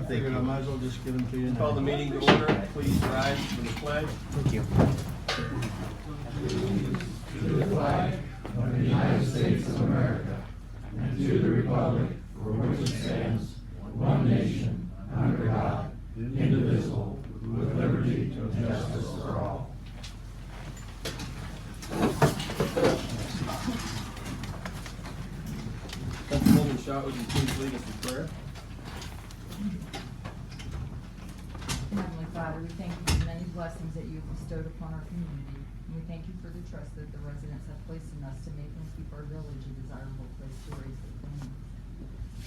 I figured I might as well just give them to you now. Call the meeting to order. Please rise for the pledge. Thank you. To the flag of the United States of America and to the republic for which it stands, one nation, under God, indivisible, with liberty and justice for all. Councilwoman Shaw, would you please lead us in prayer? Heavenly Father, we thank you for the many blessings that you have bestowed upon our community. And we thank you for the trust that the residents have placed in us to make and keep our village a desirable place to raise their families.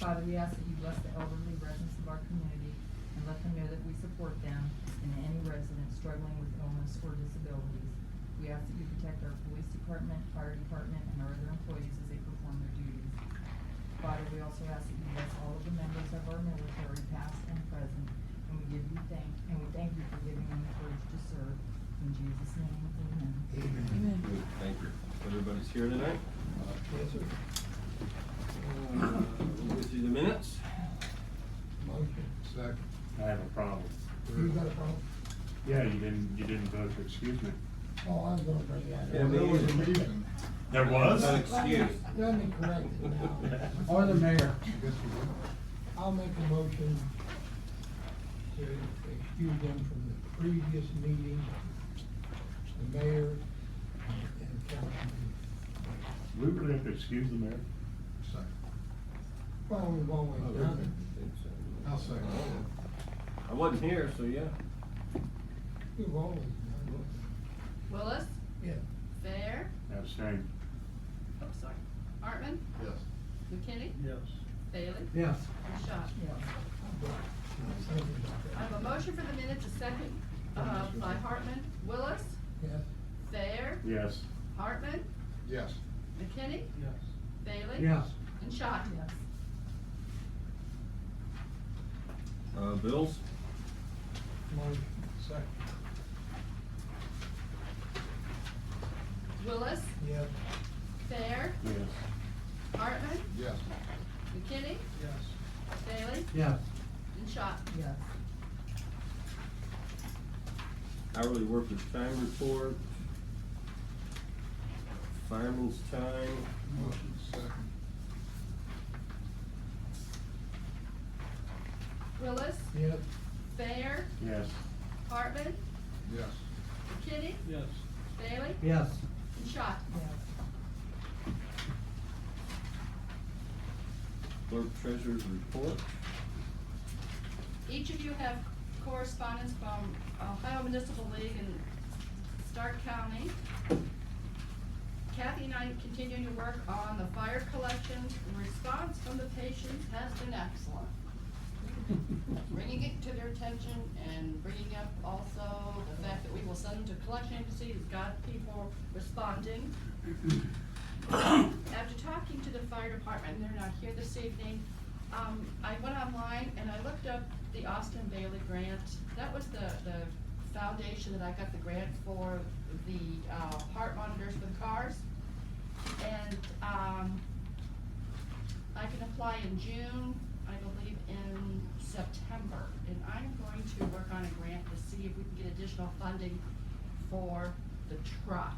Father, we ask that you bless the elderly residents of our community and let them know that we support them and any resident struggling with illness or disabilities. We ask that you protect our police department, fire department, and our other employees as they perform their duties. Father, we also ask that you bless all of the members of our military, past and present, and we thank you for giving them the courage to serve. In Jesus' name, amen. Amen. Good, thank you. Everybody's here tonight? Yes, sir. We'll go through the minutes. Motion. Second. I have a problem. You got a problem? Yeah, you didn't vote to excuse me. Oh, I was gonna bring that Yeah, up. me There was a either. meeting. There was? Not excused. Let me correct it now. Or the mayor. I'll make a motion to excuse them from the previous meeting, the mayor and councilman. We really have to excuse the mayor? Well, we've always done it. I'll second. I wasn't here, so yeah. We've always done Willis, it. Yeah. Fair, Abstain. oh, sorry, Hartman, Yes. McKinney, Yes. Bailey, Yes. and Shaw. I have a motion for the minutes, a second, by Hartman, Willis, Yes. Fair, Yes. Hartman, Yes. McKinney, Yes. Bailey. Yes. And Shaw. Yes. Bills? Motion. Second. Willis, Yes. Fair, Yes. Hartman, Yes. McKinney, Yes. Bailey, Yes. and Shaw. Yes. Hourly workers' time report. Fireman's time. Motion. Second. Willis, Yes. Fair, Yes. Hartman, Yes. McKinney, Yes. Bailey, Yes. and Shaw. Yes. Clerk treasurer's report. Each of you have correspondence from Ohio Municipal League and Stark County. Kathy and I continue to work on the fire collections. The response from the patients has been excellent. Bringing it to their attention and bringing up also the fact that we will send them to collection agencies, got people responding. After talking to the fire department, and they're not here this evening, I went online and I looked up the Austin Bailey grant. That was the foundation that I got the grant for the heart monitors for the cars. And I can apply in June, I believe in September. And I'm going to work on a grant to see if we can get additional funding for the truck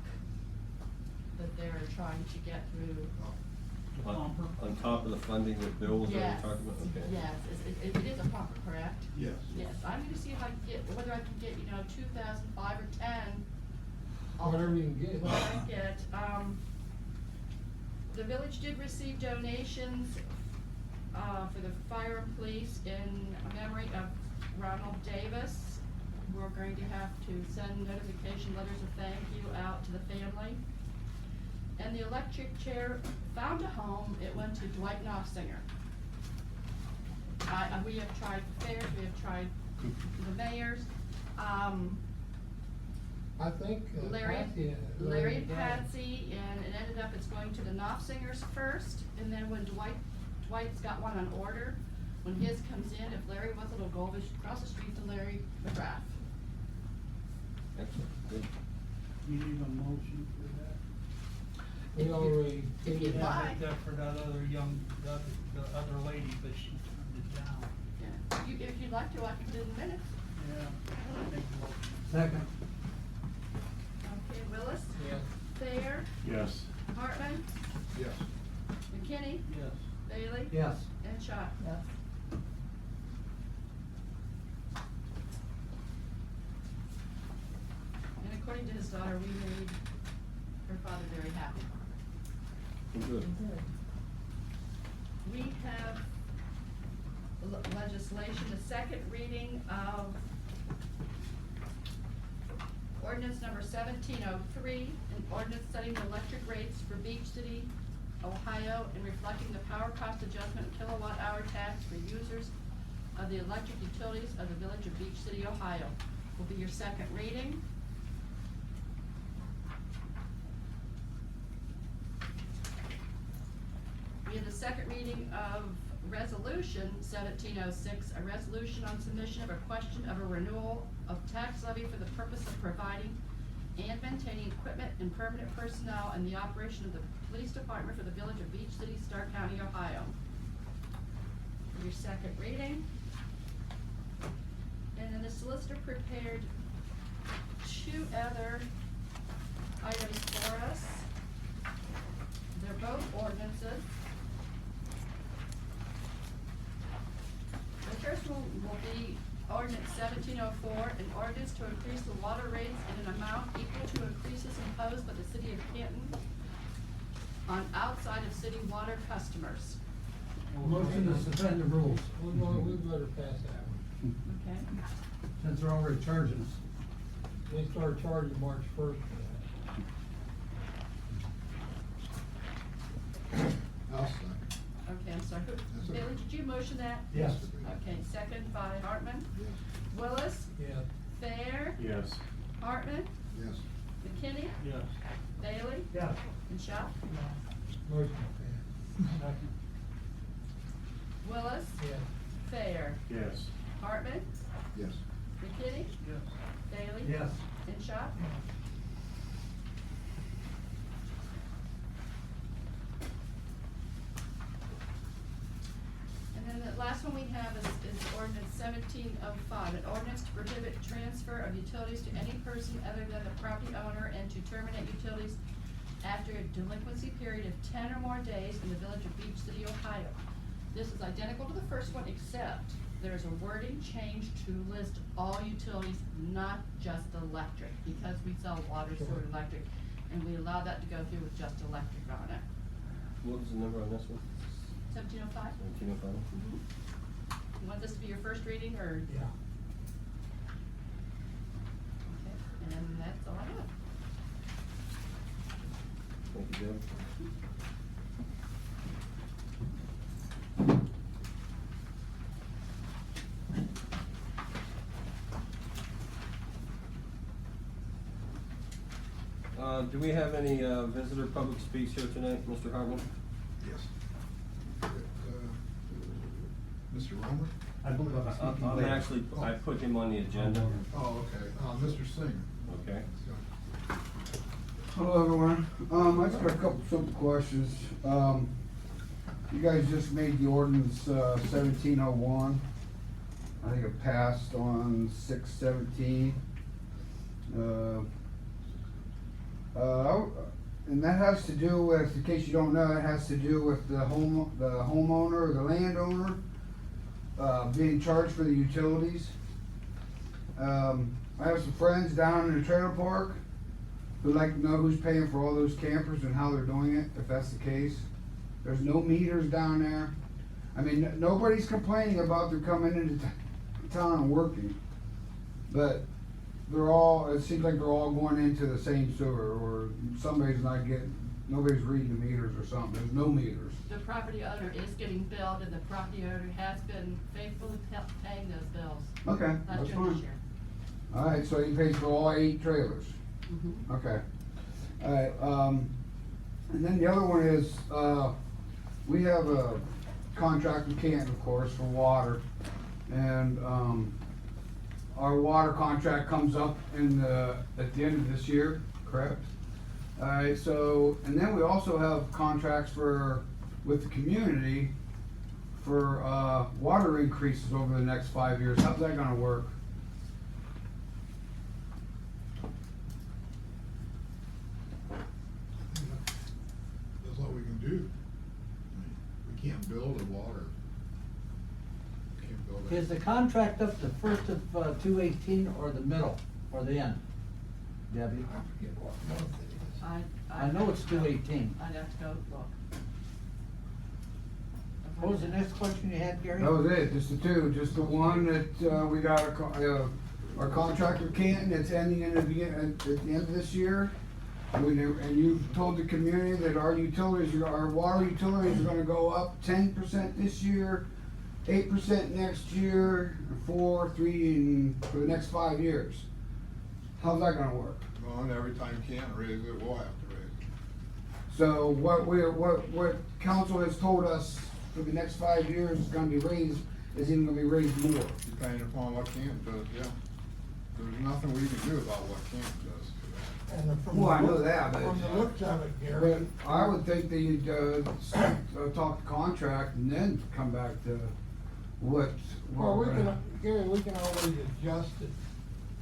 that they're trying to get through. On top of the funding that Bill was already Yes, talking about? Okay. yes, it is a pumper, correct? Yes. Yes, I'm gonna see if I can get, whether I can get, 2,005 or 10. Whatever you can get. What I get, the village did receive donations, for the fire and police in memory of Ronald Davis. We're going to have to send notification letters of thank you out to the family. And the electric chair found a home, it went to Dwight Nossinger. We have tried fairs, we have tried the mayors, I think. Larry Patty, and Patsy, and it ended up, it's going to the Knopfsingers first, and then when Dwight's got one on order, when his comes in, if Larry was, it'll go over across the street to Larry McGrath. Excellent, good. You need a motion for that? We already. If you'd Yeah, like. that for that other the other lady, but she turned it down. Yeah, if you'd like to, I can do the minutes. Yeah. Second. Okay, Willis? Yes. Thayer? Yes. Hartman? Yes. McKinney? Yes. Bailey? Yes. And Schott. Yes. And according to his daughter, we made her father very happy. Good. Good. We have legislation, the second reading of ordinance number 1703, an ordinance setting the electric rates for Beach City, Ohio, and reflecting the power cost adjustment kilowatt hour tax for users of the electric utilities of the village of Beach City, Ohio. Will be your second reading. We have the second reading of resolution 1706, a resolution on submission of a question of a renewal of tax levy for the purpose of providing and maintaining equipment and permanent personnel in the operation of the police department for the village of Beach City, Stark County, Ohio. For your second reading. And then the solicitor prepared two other items for us. They're both ordinances. The first one will be ordinance 1704, an ordinance to increase the water rates in an amount equal to increases imposed by the city of Canton on outside of city water customers. Motion to suspend the rules, We better pass that one. Okay? since they're already charging us. They start charging March 1st for that. I'll second. Okay, I'm sorry. That's okay. Bailey, did you motion that? Yes. Okay, second by Hartman. Yes. Willis? Yes. Thayer? Yes. Hartman? Yes. McKinney? Yes. Bailey? Yes. And Schott? Motion passed. Willis? Yes. Thayer? Yes. Hartman? Yes. McKinney? Yes. Bailey? Yes. And Schott? And then the last one we have is ordinance 1705, an ordinance to prohibit transfer of utilities to any person other than the property owner and to terminate utilities after a delinquency period of 10 or more days in the village of Beach City, Ohio. This is identical to the first one, except there's a wording change to list all utilities, not just electric, because we sell water, sewer, electric, and we allow that to go through with just electric on it. What was the number on this one? 1705? 1905? You want this to be your first reading, or? Yeah. Okay, and that's all I have. Thank you, Deb. Do we have any visitor public speaks here tonight, Mr. Hartman? Yes. Mr. Romer? I believe I'm speaking I'm later. actually, I put him on the agenda. Oh, okay. Mr. Singer. Okay. Hello, everyone. I just got a couple simple questions. You guys just made the ordinance, 1701. I think it passed on 6/17. And that has to do with, in case you don't know, it has to do with the homeowner or the landowner, being charged for the utilities. I have some friends down in the trailer park who'd like to know who's paying for all those campers and how they're doing it, if that's the case. There's no meters down there. I mean, nobody's complaining about them coming into town and working. But they're all, it seems like they're all going into the same sewer, or somebody's not getting, nobody's reading the meters or something. There's no meters. The property owner is getting billed, and the property owner has been faithfully paying those bills. Okay, Last that's year and this fine. year. Alright, so he pays for all 8 trailers. Mhm. Okay. Alright, and then the other one is, we have a contract with Canton, of course, for water. And, our water contract comes up at the end of this year, correct? Alright, so, and then we also have contracts with the community for, water increases over the next 5 years. How's that gonna work? That's all we can do. I mean, we can't build a water. Can't build it. Is the contract up the first of 2/18 or the middle, or the end? Debbie? I forget what month it is. I know it's 2/18. I'd have to go look. What was the next question you had, Gary? That was it, just the two, just the one that, we got our contract with Canton, it's ending at the end of this year. And you told the community that our utilities, our water utilities are gonna go up 10% this year, 8% next year, 4, 3, and for the next 5 years. How's that gonna work? Well, and every time Canton raises it, we'll have to raise it. So what council has told us for the next 5 years is gonna be raised, is even gonna be raised more. Depending upon what Canton does, yeah. There's nothing we can do about what Canton does to that. And from Well, I the know look- that, but- From the looks of it, Gary, But I would think that you'd, talk the contract and then come back to what. well, we we're can, gonna- Gary, we can always adjust it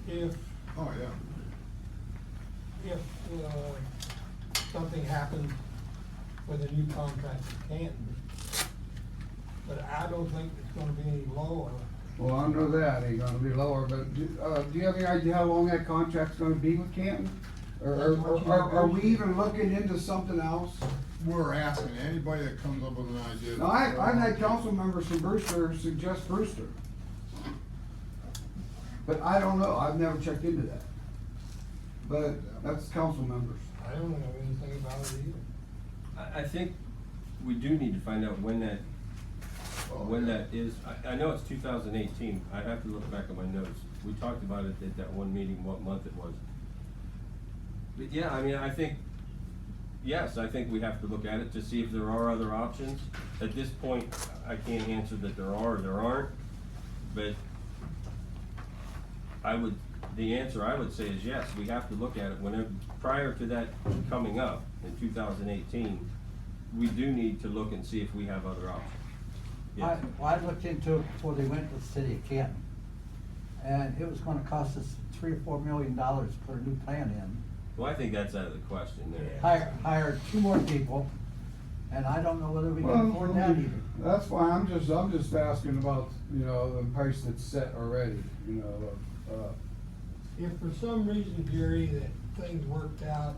if, Oh, yeah. something happens with a new contract with Canton. But I don't think it's gonna be any lower. Well, I know that ain't gonna be lower, but do you have any idea how long that contract's gonna be with Canton? Or That's what you are we negotiate. even looking into something else? We're asking anybody that comes up with an idea. Now, I've had council members from Brewster suggest Brewster. But I don't know, I've never checked into that. But that's council members. I don't know anything about it either. I think we do need to find out when that is. I know it's 2018, I have to look back at my notes. We talked about it at that one meeting, what month it was. But yeah, I mean, I think we have to look at it to see if there are other options. At this point, I can't answer that there are or there aren't, but the answer I would say is yes, we have to look at it whenever, prior to that coming up in 2018, we do need to look and see if we have other options. Yes. I looked into it before they went to the city of Canton. And it was gonna cost us $3 or $4 million to put a new plant in. Well, I think that's out of the question there. Yeah. Hire 2 more people, and I don't know whether we can afford that either. That's fine, I'm just asking about, the price that's set already, If for some reason, Gary, that things worked out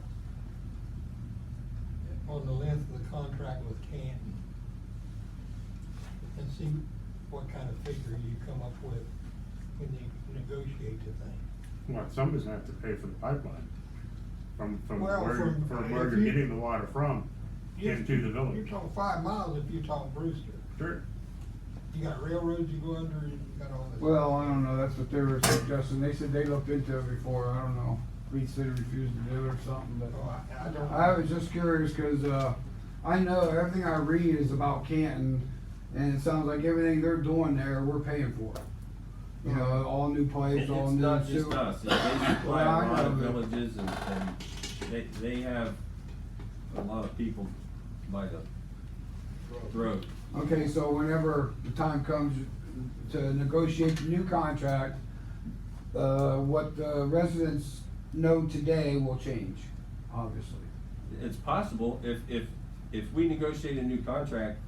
on the length of the contract with Canton, and see what kind of figure you come up with when you negotiate the thing. Well, somebody's gonna have to pay for the pipeline from Well, where if you're you- getting the water from into the You're village. talking 5 miles if you talk Brewster. Sure. You got railroads you go under, and you got all this. well, I don't know, that's what they were suggesting, they said they looked into it before, I don't know. Reed City refused to do it or something, but. Oh, I don't. I was just curious, cause, I know everything I read is about Canton, and it sounds like everything they're doing there, we're paying for. All new pipes, all It's new. not just sewer. us, they supply Well, a I lot of know that. villages and they have a lot of people by the throat. Okay, so whenever the time comes to negotiate the new contract, what the residents know today will change, obviously. It's possible if we negotiate a new contract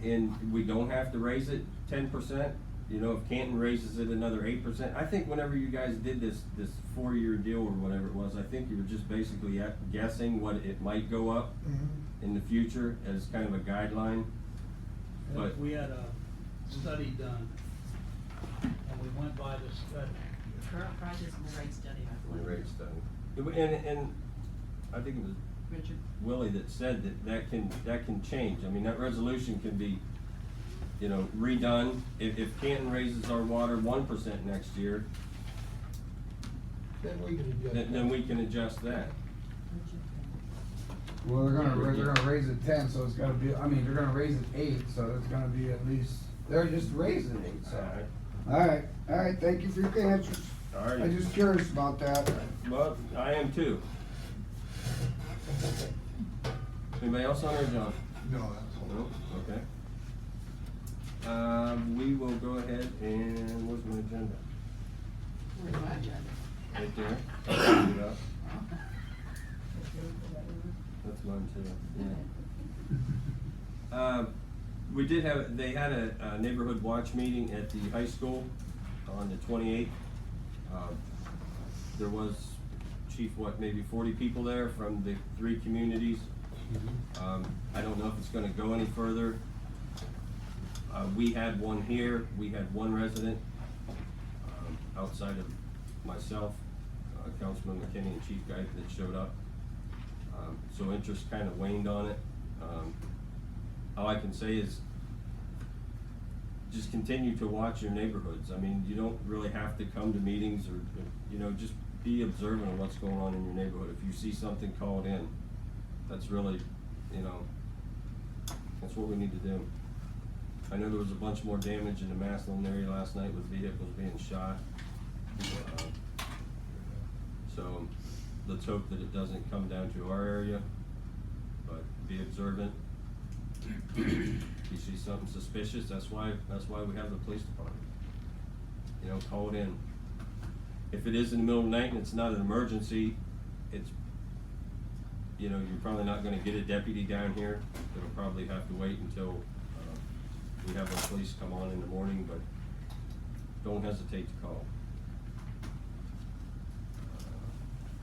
and we don't have to raise it 10%, if Canton raises it another 8%, I think whenever you guys did this 4-year deal or whatever it was, I think you were just basically guessing what it might go up in the future as kind of a guideline. But We had a study done, and we went by the study. Rogers and the rate study, I the believe. rate study. And I think it was Richard? Willie that said that can change. I mean, that resolution can be, redone. If Canton raises our water 1% next year, Then we can adjust. then we can adjust that. Well, they're gonna raise it 10, so it's gotta be, they're gonna raise it 8, so it's gonna be at least, they're just raising it 8, so. Alright, thank you for your answers. Alrighty. I'm just curious about that. Well, I am too. Anybody else on there, John? No, that's all. No? Okay. We will go ahead and, where's my agenda? Where's my agenda? Right there. I'll put it up. That's mine too, yeah. We did have, they had a neighborhood watch meeting at the high school on the 28th. There was, chief, maybe 40 people there from the 3 communities. I don't know if it's gonna go any further. We had one here, we had one resident, outside of myself, Councilman McKinney and Chief Guy that showed up. So interest kind of waned on it. All I can say is just continue to watch your neighborhoods. I mean, you don't really have to come to meetings or, you know, just be observant of what's going on in your neighborhood. If you see something, call it in. That's really, you know, that's what we need to do. I know there was a bunch more damage in the Massillon area last night with vehicles being shot. So let's hope that it doesn't come down to our area, but be observant. If you see something suspicious, that's why we have the police department. You know, call it in. If it is in the middle of the night and it's not an emergency, it's, you know, you're probably not gonna get a deputy down here. It'll probably have to wait until, we have the police come on in the morning, but don't hesitate to call.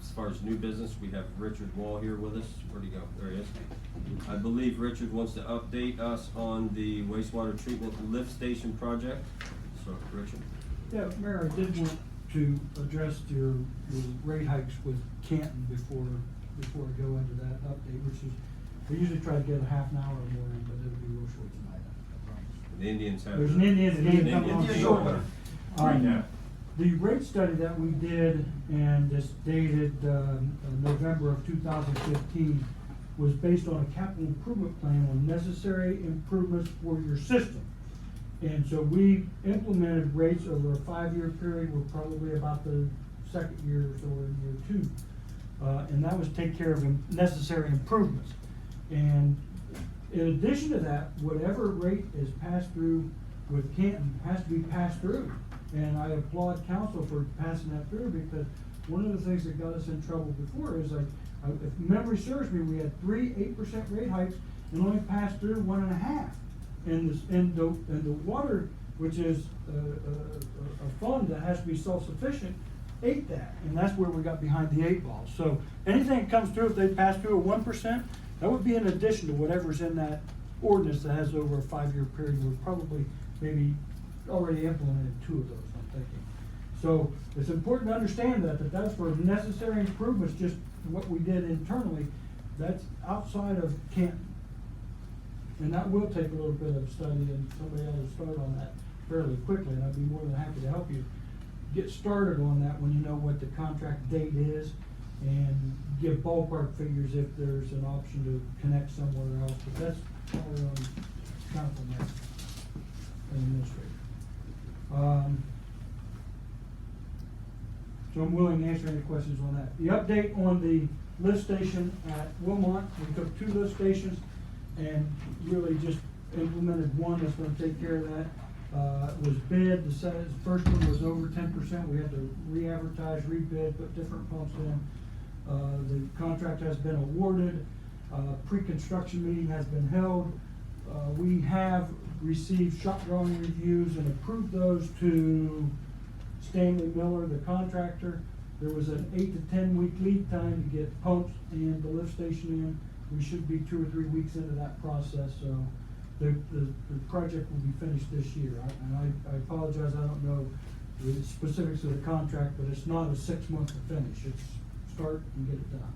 As far as new business, we have Richard Wall here with us. Where'd he go? There he is. I believe Richard wants to update us on the wastewater treatment lift station project. So, Richard. Yeah, Mayor, I did want to address your rate hikes with Canton before I go into that update, which is, we usually try to get a half an hour or more in, but it'll be real short tonight, I promise. The Indians have. There's an Indian game coming on Indians short. right now. The rate study that we did, and it's dated November of 2015, was based on a capital improvement plan on necessary improvements for your system. And so we implemented rates over a 5-year period. We're probably about the second year or so, or year 2. And that was to take care of necessary improvements. And in addition to that, whatever rate is passed through with Canton has to be passed through. And I applaud council for passing that through, because one of the things that got us in trouble before is, if memory serves me, we had 3 8% rate hikes and only passed through 1.5. And the water, which is a fund that has to be self-sufficient, ate that, and that's where we got behind the 8 ball. So anything that comes through, if they pass through a 1%, that would be in addition to whatever's in that ordinance that has over a 5-year period. We're probably maybe already implemented 2 of those, I'm thinking. So it's important to understand that that's for necessary improvements, just what we did internally. That's outside of Canton. And that will take a little bit of study, and somebody ought to start on that fairly quickly, and I'd be more than happy to help you get started on that when you know what the contract date is, and give ballpark figures if there's an option to connect somewhere else. But that's our council manager and administrator. So I'm willing to answer any questions on that. The update on the lift station at Wilmot, we took 2 lift stations and really just implemented one that's gonna take care of that. It was bid, the first one was over 10%, we had to re-advertise, rebid, put different pumps in. The contract has been awarded, pre-construction meeting has been held. We have received shop drawing reviews and approved those to Stanley Miller, the contractor. There was an 8 to 10 week lead time to get pumps and the lift station in. We should be 2 or 3 weeks into that process, so the project will be finished this year. I apologize, I don't know the specifics of the contract, but it's not a 6-month to finish. It's start and get it done.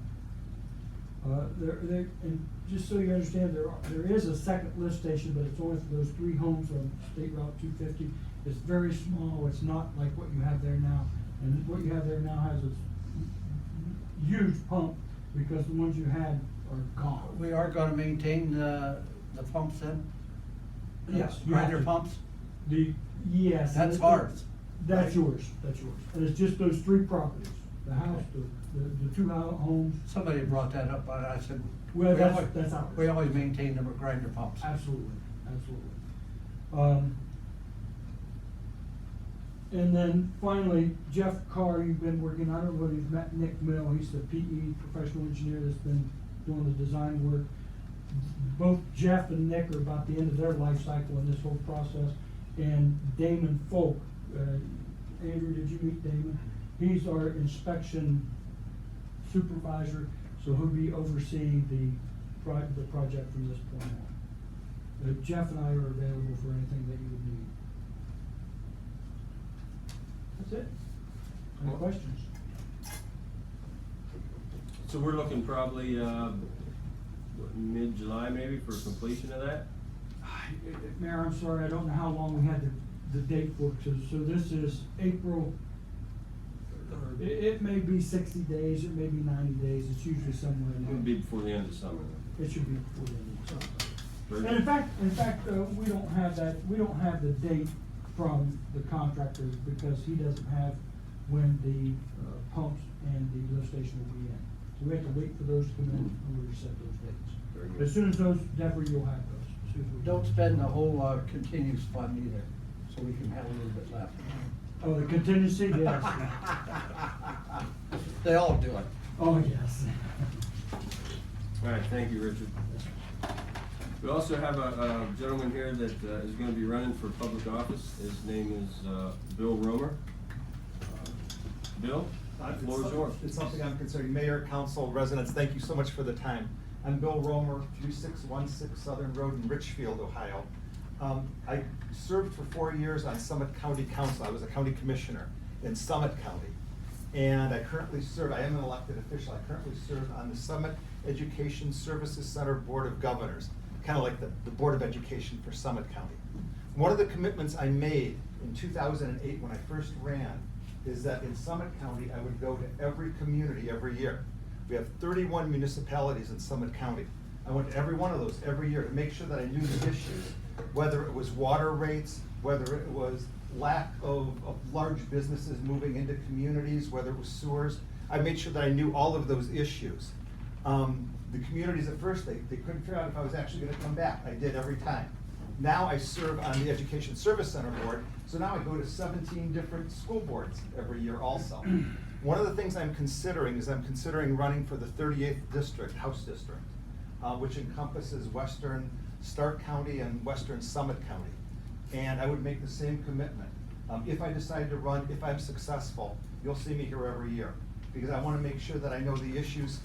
And just so you understand, there is a second lift station, but it's only for those 3 homes on State Route 250. It's very small. It's not like what you have there now. And what you have there now has a huge pump, because the ones you had are gone. We are gonna maintain the pumps then? Yes. you have Grinder to. pumps? Yes. That's ours. That's yours. And it's just those 3 properties, the house, the 2 homes. Somebody brought that up, but I said. Well, we that's always- ours. We always maintain the grinder pumps. Absolutely. And then finally, Jeff Carr, you've been working, I don't know whether you've met Nick Mill, he's the PE professional engineer that's been doing the design work. Both Jeff and Nick are about the end of their life cycle in this whole process. And Damon Folk, Andrew, did you meet Damon? He's our inspection supervisor, so he'll be overseeing the project from this point on. Jeff and I are available for anything that you would need. That's it. Any questions? So we're looking probably, mid-July maybe for completion of that? Mayor, I'm sorry, I don't know how long we had the date for, so this is April, it may be 60 days, it may be 90 days, it's usually somewhere in It there. would be before the end of summer. It should be before the end of summer. Very And good. in fact, we don't have the date from the contractor because he doesn't have when the pumps and the lift station will be in. So we have to wait for those to come in in order to set those dates. Very good. As soon as those, Deborah, you'll have those. As soon as we- Don't spend the whole continuous fund either, so we can have a little bit left. Oh, the contingency, yes. They all do it. Oh, yes. All right, thank you, Richard. We also have a gentleman here that is gonna be running for public office. His name is Bill Romer. Bill, the floor is yours. It's something I'm considering. Mayor, council, residents, thank you so much for the time. I'm Bill Romer, 3616 Southern Road in Richfield, Ohio. I served for 4 years on Summit County Council. I was a county commissioner in Summit County. And I currently serve, I am an elected official, I currently serve on the Summit Education Services Center Board of Governors, kind of like the Board of Education for Summit County. One of the commitments I made in 2008 when I first ran is that in Summit County, I would go to every community every year. We have 31 municipalities in Summit County. I went to every one of those every year to make sure that I knew the issues, whether it was water rates, whether it was lack of large businesses moving into communities, whether it was sewers. I made sure that I knew all of those issues. The communities at first, they couldn't figure out if I was actually gonna come back. I did every time. Now I serve on the Education Service Center Board, so now I go to 17 different school boards every year also. One of the things I'm considering is I'm considering running for the 38th district, House District, which encompasses Western Stark County and Western Summit County. And I would make the same commitment. If I decide to run, if I'm successful, you'll see me here every year. Because I wanna make sure that I know the issues,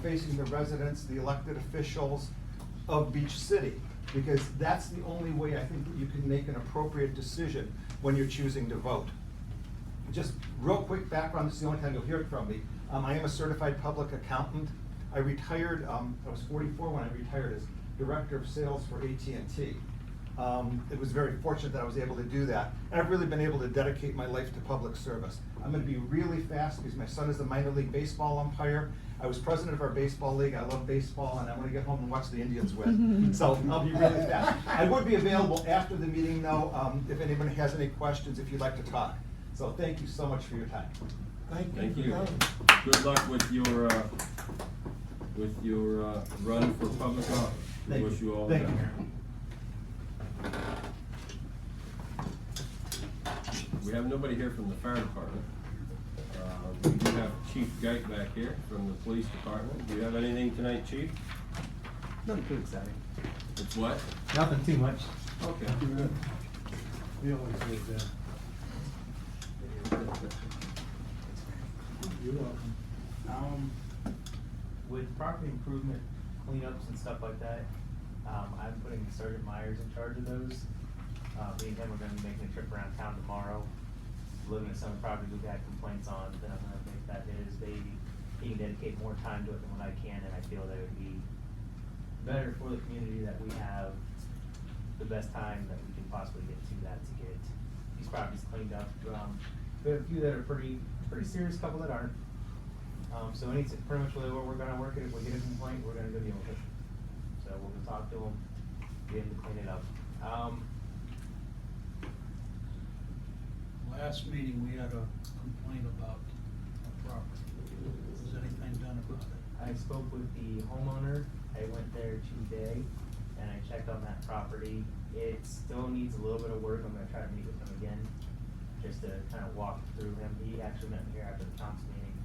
facing the residents, the elected officials of Beach City. Because that's the only way I think that you can make an appropriate decision when you're choosing to vote. Just real quick background, this is the only time you'll hear it from me. I am a certified public accountant. I retired, I was 44 when I retired as Director of Sales for AT&T. It was very fortunate that I was able to do that. And I've really been able to dedicate my life to public service. I'm gonna be really fast because my son is a minor league baseball umpire. I was president of our baseball league. I love baseball and I wanna get home and watch the Indians win. So I'll be really fast. I would be available after the meeting though, if anyone has any questions, if you'd like to talk. So thank you so much for your time. Thank for you. coming. Good luck with your run for public office. We Thank wish you. you all the Thank you, best. Mayor. We have nobody here from the fire department. We do have Chief Geit back here from the police department. Do you have anything tonight, Chief? Nothing too exciting. It's what? Nothing too much. Okay. We always do that. You're welcome. With property improvement cleanups and stuff like that, I'm putting Sergeant Myers in charge of those. Me and him are gonna be making a trip around town tomorrow, looking at some of the properties we've had complaints on, then I'm gonna make that his baby. He can dedicate more time to it than what I can, and I feel that it would be better for the community that we have the best time that we can possibly get to that, to get these properties cleaned up. We have a few that are pretty serious, a couple that aren't. So it's pretty much where we're gonna work it. If we get a complaint, we're gonna go deal with it. So we're gonna talk to them, get them to clean it up. Last meeting, we had a complaint about a property. Was anything done about it? I spoke with the homeowner. I went there today and I checked on that property. It still needs a little bit of work. I'm gonna try to meet with him again, just to kind of walk through him. He actually met me here after the council meeting,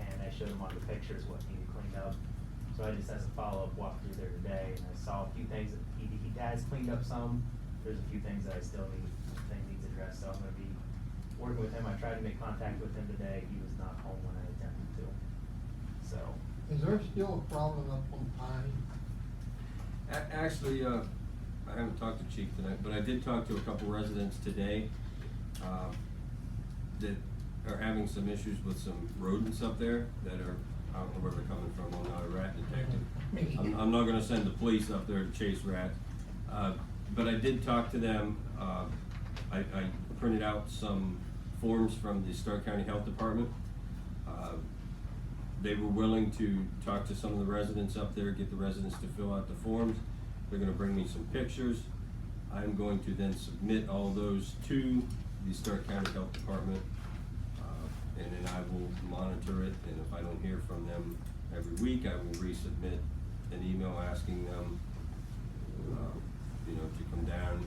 and I showed him on the pictures what needed cleaned up. So I just, as a follow-up, walked through there today, and I saw a few things that he has cleaned up some. There's a few things that I still needs addressed, so I'm gonna be working with him. I tried to make contact with him today. He was not home when I attempted to, so. Is there still a problem up on Pine? Actually, I haven't talked to Chief tonight, but I did talk to a couple residents today, that are having some issues with some rodents up there that are, I don't know where they're coming from, I'm not a rat detective. I'm not gonna send the police up there to chase rats, but I did talk to them, I printed out some forms from the Stark County Health Department. They were willing to talk to some of the residents up there, get the residents to fill out the forms. They're gonna bring me some pictures. I'm going to then submit all those to the Stark County Health Department. And then I will monitor it, and if I don't hear from them every week, I will resubmit an email asking them, to come down.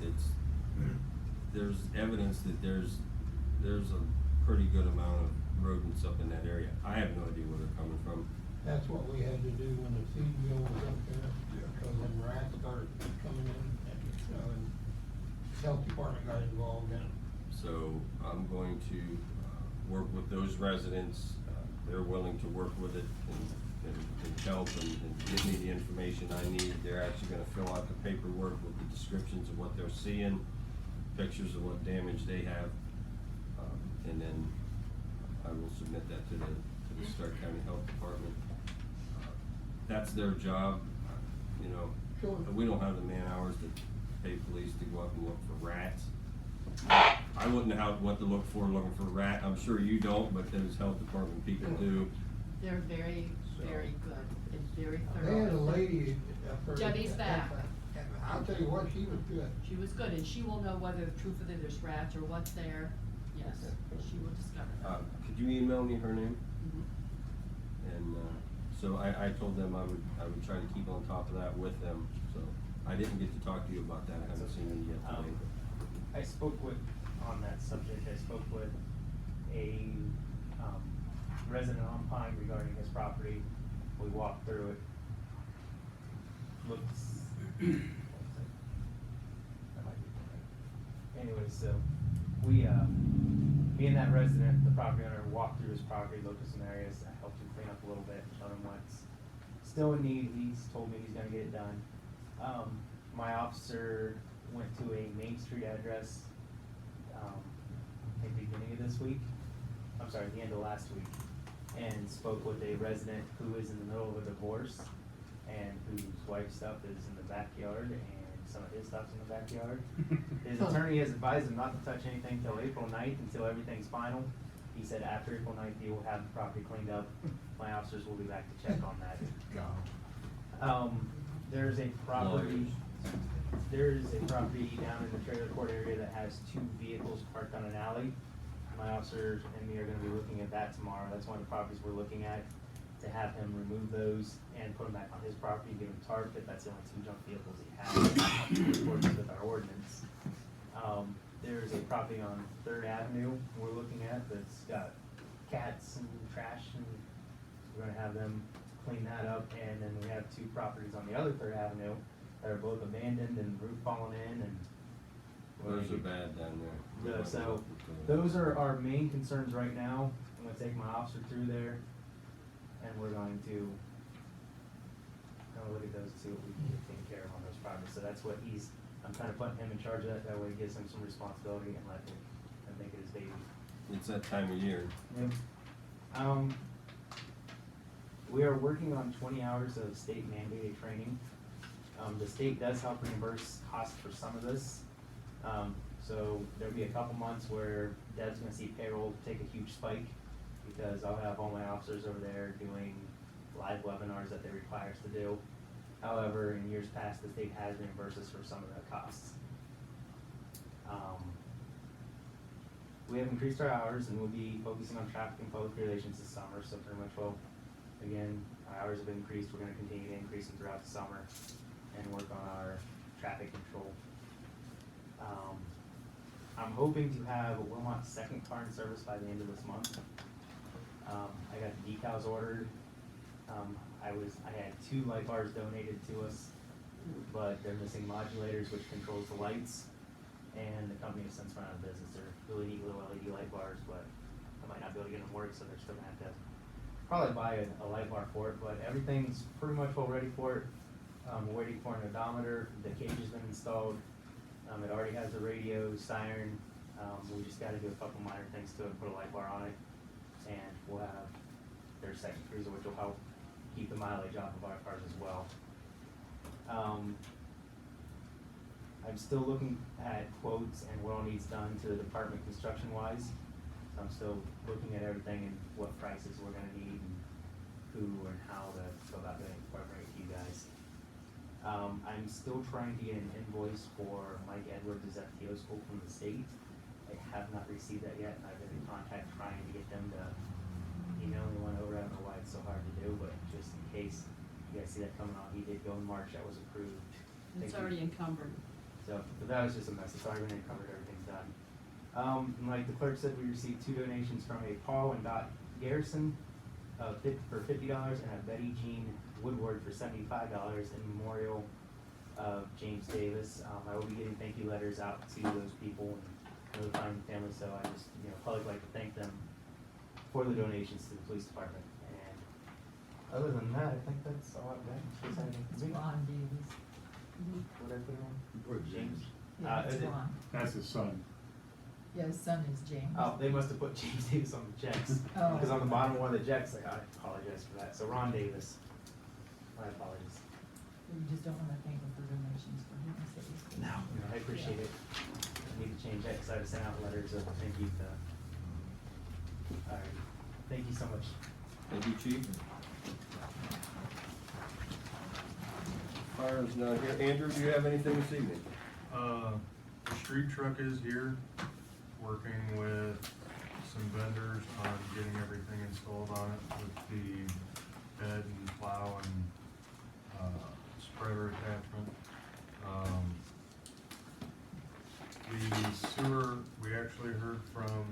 There's evidence that there's a pretty good amount of rodents up in that area. I have no idea where they're coming from. That's what we had to do when the feed mill was up there, because them rats started coming in, and health department got involved in it. So I'm going to work with those residents. They're willing to work with it and help and give me the information I need. They're actually gonna fill out the paperwork with the descriptions of what they're seeing, pictures of what damage they have. And then I will submit that to the Stark County Health Department. That's their job, Sure. We don't have the man hours to pay police to go up and look for rats. I wouldn't know what to look for looking for a rat. I'm sure you don't, but those health department people do. They're very, very good and very thorough. They had a lady up there. Debbie's back. And I'll tell you what, she was good. She was good, and she will know whether truthfully there's rats or what's there. Yes, she will discover that. Could you email me her name? Mhm. And, so I told them I would try to keep on top of that with them, so I didn't get to talk to you about that, I haven't seen you yet today. I spoke with, on that subject, I spoke with a, resident on Pine regarding his property. We walked through it. Looks, that might be right. Anyways, so, me and that resident, the property owner, walked through his property, looked at some areas, I helped him clean up a little bit, showed him what's still in need. He's told me he's gonna get it done. My officer went to a Main Street address, at the beginning of this week, I'm sorry, the end of last week, and spoke with a resident who is in the middle of a divorce and whose wife's stuff is in the backyard and some of his stuff's in the backyard. His attorney has advised him not to touch anything till April 9th, until everything's final. He said after April 9th, he will have the property cleaned up. My officers will be back to check on that. There's a property down in the trailer court area that has 2 vehicles parked on an alley. My officers and me are gonna be looking at that tomorrow. That's one of the properties we're looking at, to have him remove those and put them back on his property, give him tarp, if that's the only 2 junk vehicles he has, in accordance with our ordinance. There's a property on Third Avenue we're looking at that's got cats and trash, and we're gonna have them clean that up. And then we have 2 properties on the other Third Avenue that are both abandoned and roof falling in, and Those are bad down there. so those are our main concerns right now. I'm gonna take my officer through there, and we're going to kind of look at those, see what we can get taken care of on those properties. So that's what I'm kind of putting him in charge of that. That way it gives him some responsibility and let him make it his baby. It's that time of year. Yep. We are working on 20 hours of state mandated training. The state does help reimburse costs for some of this. So there'll be a couple months where Deb's gonna see payroll take a huge spike, because I'll have all my officers over there doing live webinars that they require us to do. However, in years past, the state has reimbursed us for some of the costs. We have increased our hours, and we'll be focusing on traffic and public relations this summer, so pretty much again, our hours have increased. We're gonna continue to increase them throughout the summer and work on our traffic control. I'm hoping to have Wilmot's second car in service by the end of this month. I got the decals ordered. I had 2 light bars donated to us, but they're missing modulators, which controls the lights. And the company has since run out of business. They're really neat little LED light bars, but I might not be able to get them to work, so they're still gonna have to probably buy a light bar for it. But everything's pretty much all ready for it. We're waiting for an odometer. The cage has been installed. It already has the radio, siren. We just gotta do a couple minor things to it, put a light bar on it, and we'll have their second cruiser, which will help keep the mileage off of our cars as well. I'm still looking at quotes and what all needs done to the department construction wise. So I'm still looking at everything and what prices we're gonna need and who and how to go about getting incorporated to you guys. I'm still trying to get an invoice for Mike Edwards' FTO school from the state. I have not received that yet, and I've been in contact trying to get them to email me one over. I don't know why it's so hard to do, but just in case you guys see that coming on, he did go in March, that was approved. It's Thank you. already encumbered. So, but that was just a mess, it's already been covered, everything's done. And like the clerk said, we received 2 donations from a Paul and Dot Garrison, for $50, and a Betty Jean Woodward for $75 in memorial of James Davis. I will be getting thank you letters out to those people and notifying the family, so I just, publicly like to thank them for the donations to the police department. And other than that, I think that's all I've got. In case anything- It's Ron Davis. What did I put on? You put James. Yeah, it's is it- Ron. That's his son. Yeah, his son is James. Oh, they must have put James Davis on the checks. Oh. Because on the bottom of one of the checks, I apologize for that. So Ron Davis. My apologies. You just don't wanna thank him for donations for him, so he's. No, I appreciate it. I need to change that because I sent out letters of thank you to. Alright, thank you so much. Thank you, Chief. Fire's not here. Andrew, do you have anything this evening? The street truck is here, working with some vendors on getting everything installed on it with the bed and plow and, spreader attachment. The sewer, we actually heard from,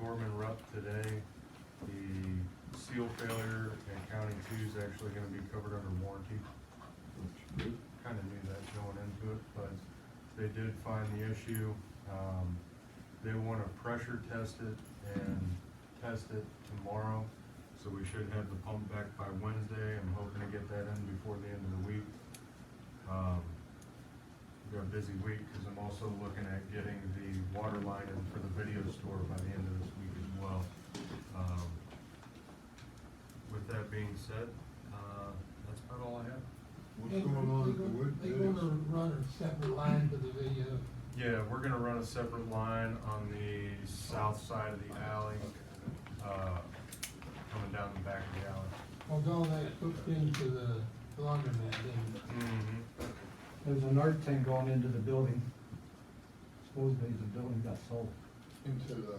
Gorman Rupp today. The seal failure at County 2 is actually gonna be covered under warranty. Kinda knew that going into it, but they did find the issue. They wanna pressure test it and test it tomorrow, so we should have the pump back by Wednesday. I'm hoping to get that in before the end of the week. We've got a busy week, cause I'm also looking at getting the water line in for the video store by the end of this week as well. With that being said, that's about all I have. What's going on at the wood They bids? gonna run a separate line for the video. Yeah, we're gonna run a separate line on the south side of the alley, coming down the back of the alley. Although they hooked into the laundromat, then There's an art thing going into the building. Supposedly the building got sold. Into the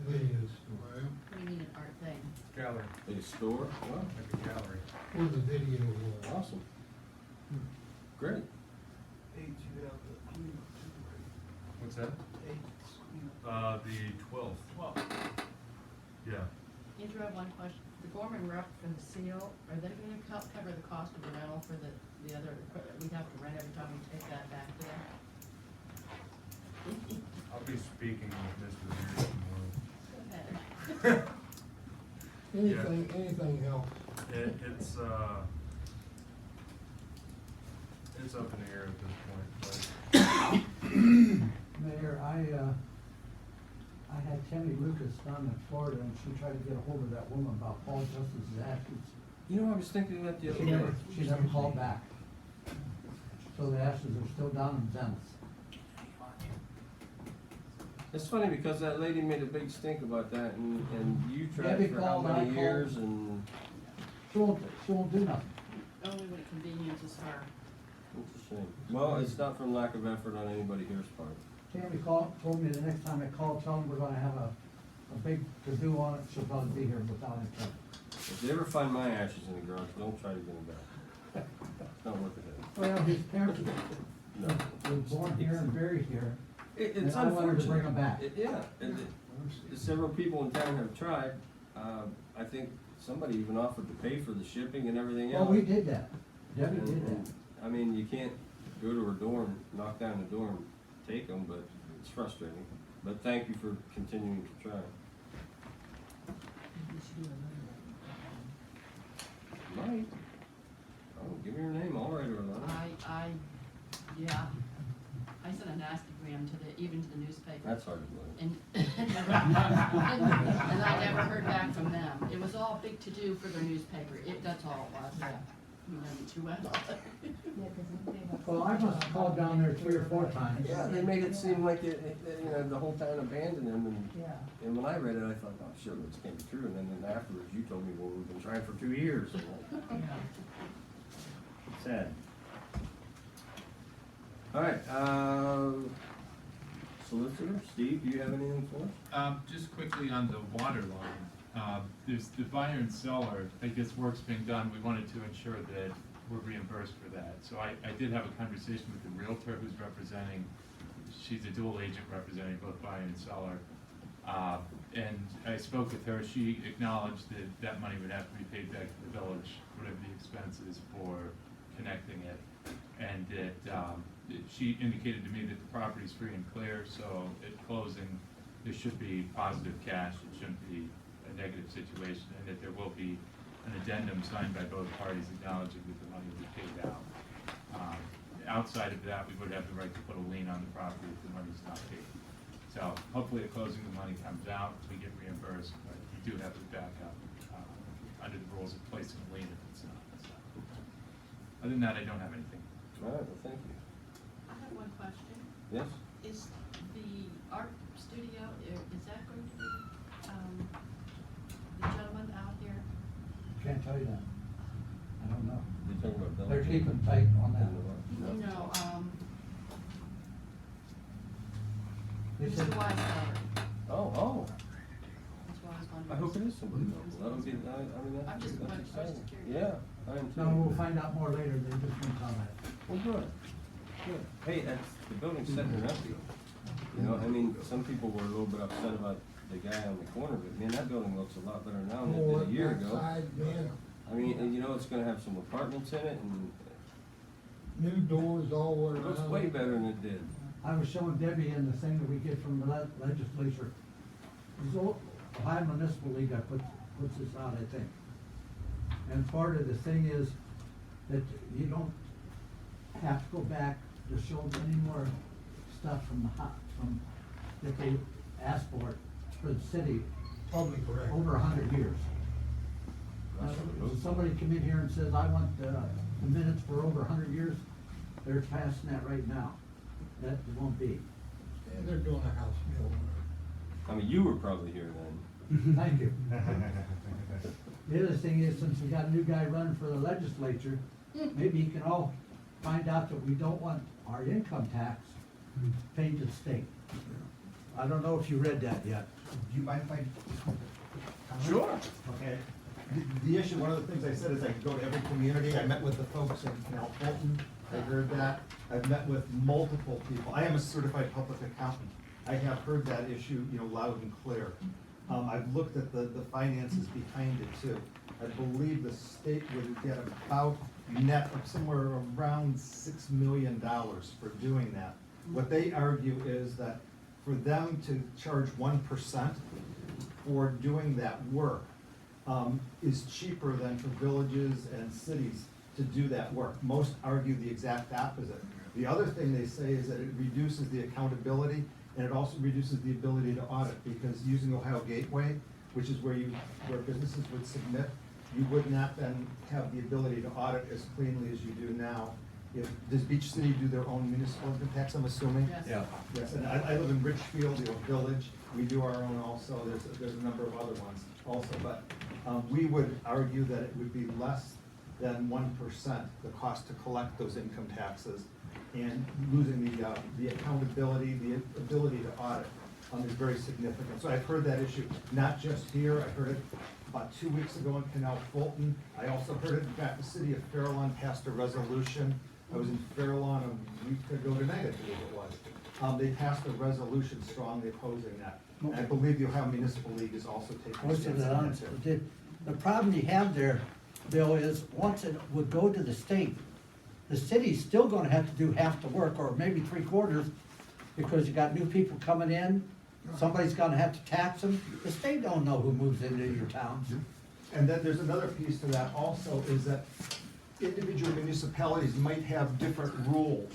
videos. well, What do you mean an art thing? Gallery, Like a store? Wow, like a gallery. For the video wall. awesome. Great. What's that? The 12th. Yeah. Andrew, I have one question. The Gorman Rupp and the seal, are they gonna cover the cost of the rental for the other equipment we'd have to rent every time we take that back to them? I'll be speaking with Mr. Mears tomorrow. Go ahead. Anything helps. It's up in the air at this point, Mayor, I had Tammy Lucas down in Florida and she tried to get a hold of that woman about Paul Justice's ashes. You know, I was thinking that the other She never, day. she never called back. So the ashes are still down in Venice. It's funny because that lady made a big stink about that and you tried Debbie for how called, I many called. years and She won't do nothing. Only when it conveniences her. it's a shame. Well, it's not from lack of effort on anybody here's part. Tammy told me the next time I call, tell them we're gonna have a big to-do on it. She'll probably be here without it. If they ever find my ashes in the garage, don't try to get them back. It's not worth it. Well, his parents, No. was born here and buried here. It's And I wanted to unfortunate. bring 'em back. Yeah, several people in town have tried. I think somebody even offered to pay for the shipping and everything Well, else. we did that. Debbie did And, that. I mean, you can't go to her door and knock down the door and take them, but it's frustrating. But thank you for continuing to try. Maybe we should do a letter. Might. Oh, give me her name, I'll write her a letter. Yeah, I sent a nasty gram to even to the newspaper. That's hard to believe. And I never heard back from them. It was all big to-do for their newspaper. That's all it was. Yeah. We never too well. Yeah, 'cause they have- Well, I must have called down there 3 or 4 times. Yeah, they made it seem like the whole town abandoned him, Yeah. and when I read it, I thought, oh, sure, this can't be true, and then afterwards, you told me, well, we've been trying for 2 years. Yeah. Sad. All right, solicitor, Steve, do you have anything for us? Just quickly on the water line, there's the buyer and seller, I guess work's being done, we wanted to ensure that we're reimbursed for that. So I did have a conversation with the Realtor who's representing, she's a dual agent representing both buyer and seller. And I spoke with her, she acknowledged that that money would have to be paid back to the village, whatever the expense is for connecting it. And that, she indicated to me that the property's free and clear, so at closing, there should be positive cash, it shouldn't be a negative situation, and that there will be an addendum signed by both parties acknowledging that the money will be paid out. Outside of that, we would have the right to put a lien on the property if the money's not paid. So hopefully at closing, the money comes out, we get reimbursed, but we do have to back up, under the rules of placing a lien if it's not, so. Other than that, I don't have anything. All right, well, thank you. I have one question. Yes? Is the art studio, is that going to be, the gentleman out here? Can't tell you that. I don't know. You talking about They're building? keeping tight on that. No, They Mr. said, Weisfelder. Oh, That's what I was I wondering. hope it is somebody local, that'll be, I mean, I'm just that's wondering, I was exciting. just curious. Yeah, I am too. no, we'll find out more later. They just won't tell that. Well, good, good. Hey, that's, the building's sitting empty. You know, I mean, some people were a little bit upset about the guy on the corner, but man, that building looks a lot better now than it did a year ago. Outside, man, I mean, and you know, it's gonna have some apartments in it, and new doors all the way it around. looks way better than it did. I was showing Debbie in the thing that we get from the legislature. The Ohio Municipal League, puts this out, I think. And part of the thing is that you don't have to go back to show them any more stuff from that they asked for the city Public record. over 100 years. That's what it looks Somebody come in here and says, I want the minutes for over 100 years, they're passing that right now. That won't be. And they're doing a house bill. I mean, you were probably here then. Thank you. The other thing is, since we got a new guy running for the legislature, maybe he can all find out that we don't want our income tax paid to the state. I don't know if you read that yet. Do you mind if I? Sure. Okay. The issue, one of the things I said is I go to every community. I met with the folks in Canal Fulton. I heard that. I've met with multiple people. I am a certified public accountant. I have heard that issue, loud and clear. I've looked at the finances behind it too. I believe the state would get about net of somewhere around $6 million for doing that. What they argue is that for them to charge 1% for doing that work is cheaper than for villages and cities to do that work. Most argue the exact opposite. The other thing they say is that it reduces the accountability and it also reduces the ability to audit, because using Ohio Gateway, which is where businesses would submit, you would not then have the ability to audit as cleanly as you do now. Does Beach City do their own municipal income tax, I'm assuming? Yes. Yeah. Yes, and I live in Richfield, Village, we do our own also, there's a number of other ones also, but we would argue that it would be less than 1%, the cost to collect those income taxes, and losing the accountability, the ability to audit is very significant. So I've heard that issue, not just here, I heard it about 2 weeks ago in Canal Fulton. I also heard it, in fact, the city of Fairlawn passed a resolution I was in Fairlawn a week ago tonight, I believe it was. They passed a resolution strongly opposing that. And I believe the Ohio Municipal League is also taking a Most stance of the, on that too. the problem you have there, Bill, is once it would go to the state, the city's still gonna have to do half the work, or maybe 3/4, because you got new people coming in, somebody's gonna have to tax them, the state don't know who moves into your towns. And then there's another piece to that also, is that individual municipalities might have different rules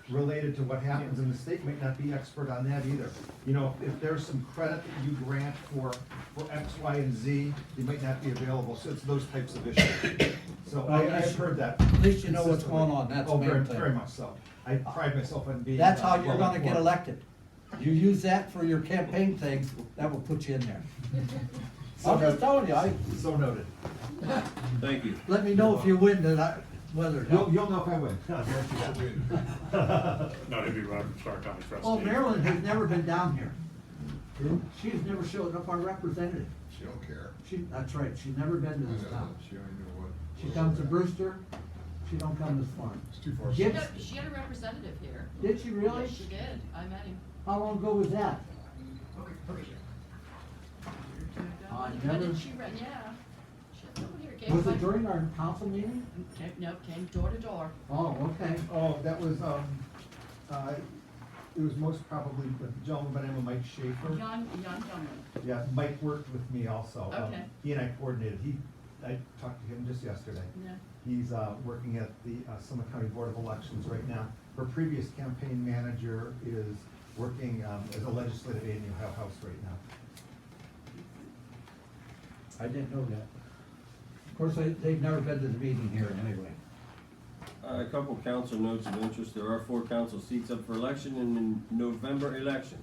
related to what happens, and the state might not be expert on that either. You know, if there's some credit that you grant for X, Y, and Z, it might not be available, so it's those types of issues. So I've heard that. At least you know what's going on, that's the Oh, main very, thing. very much so. I pride myself on being. That's how you're well gonna get informed. elected. You use that for your campaign things, that will put you in there. I'm just telling you, So noted. Thank you. let me know if you win, whether it helps. You'll know if I win. No, it'd be Robert Stark County trustee. Oh, Marilyn has never been down here. She's never showed up our representative. She don't care. That's right, she's never been to this town. She only knew what. She comes to Brewster, she don't come this far. It's too far. She Gibbs- had a representative here. Did she really? Yes, she did, I met him. How long ago was that? I When never- did she run, yeah. She had someone here, came Was by- it during our council meeting? Came door to door. Oh, okay. Oh, that was, it was most probably the gentleman by the name of Mike Schaefer. Young gentleman. Yeah, Mike worked with me also. Okay. He and I coordinated. I talked to him just yesterday. Yeah. He's, working at the Summit County Board of Elections right now. Her previous campaign manager is working, as a legislative aide in the Ohio House right now. I didn't know that. Of course, they've never been to the meeting here anyway. A couple council notes of interest. There are 4 council seats up for election in the November election.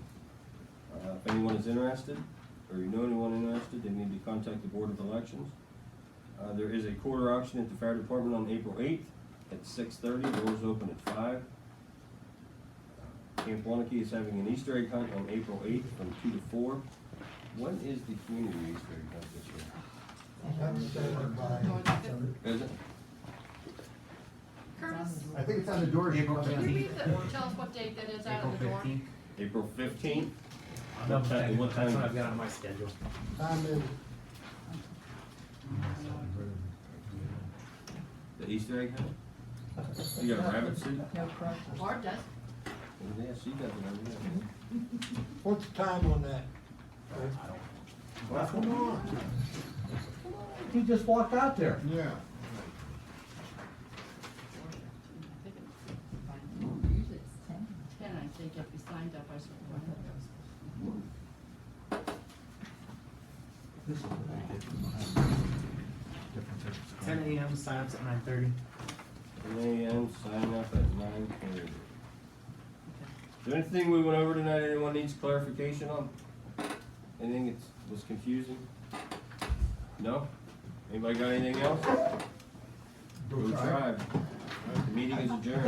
If anyone is interested, or you know anyone interested, they need to contact the Board of Elections. There is a quarter auction at the fire department on April 8th at 6:30. Doors open at 5. Camp Wanakee is having an Easter egg hunt on April 8th from 2 to 4. When is the community Easter egg hunt this year? That's started by- Is it? Curtis, I think it's on the door. April you come in. can you read tell us what date that is out of the door? April 15th? I'll double check. What time? That's what I've got on my schedule. Time is, The Easter egg hunt? You got a rabbit suit? No pressure. Barb does. Yeah, she does it. what's the time on that? Well, Come on. He just walked out there. Yeah. Usually it's 10. 10, I think, if you signed up, I sort This is what I did for my- 10 a.m. signups at 9:30. 10 a.m., sign up at 9:30. Is there anything we went over tonight anyone needs clarification on? Anything that was confusing? No? Anybody got anything else? Go Tribe. The meeting is adjourned.